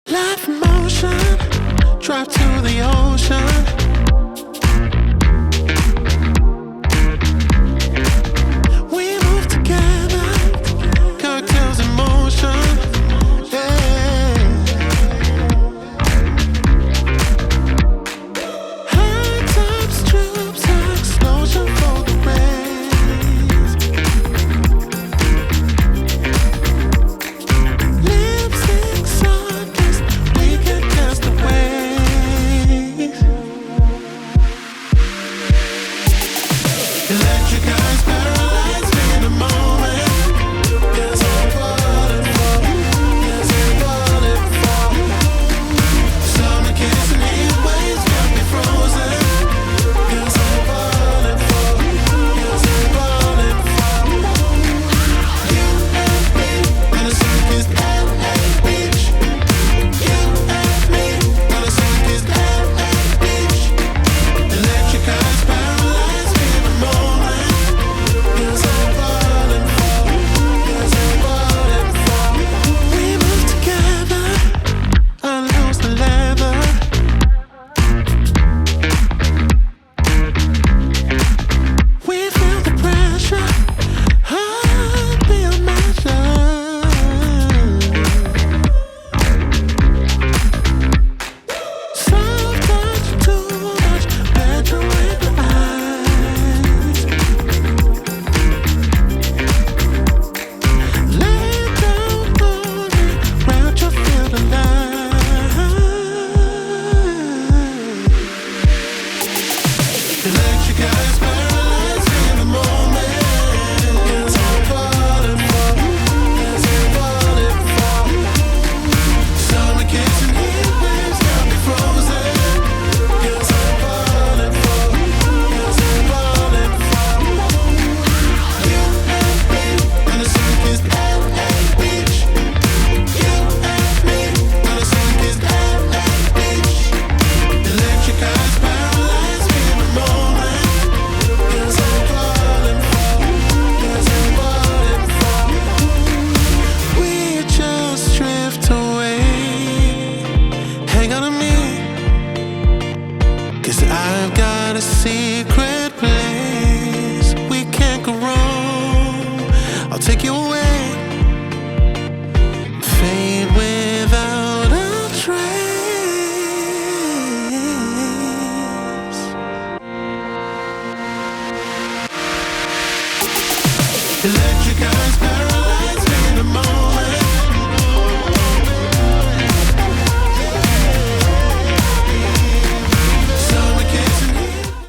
Life in motion, drive to the ocean. We move together, cocktails in motion. Yeah. High tops, troops, explosion for the rays. Lipstick, sawdust, we can cast away. Electric eyes paralyze me in a moment. Yes, I'm falling for. Yes, I'm falling for. Summer kiss and heat waves got me frozen. Yes, I'm falling for. Yes, I'm falling for. You and me on a sun-kissed LA beach. You and me on a sun-kissed LA beach. Electric eyes paralyze me in a moment. Yes, I'm falling for. Yes, I'm falling for. We move together, I lose the leather. We feel the pressure, heart beyond measure. Soft touch, too much, bedroom with the eyes. Lay down on me, round your feel the light. Electric eyes paralyze me in the moment. Yes, I'm falling for. Yes, I'm falling for. Summer kiss and heat waves got me frozen. Yes, I'm falling for. Yes, I'm falling for. You and me on a sun-kissed LA beach. You and me on a sun-kissed LA beach. Electric eyes paralyze me in a moment. Yes, I'm falling for. Yes, I'm falling for. We just drift away. Hang on to me, 'cause I've got a secret place we can't go wrong. I'll take you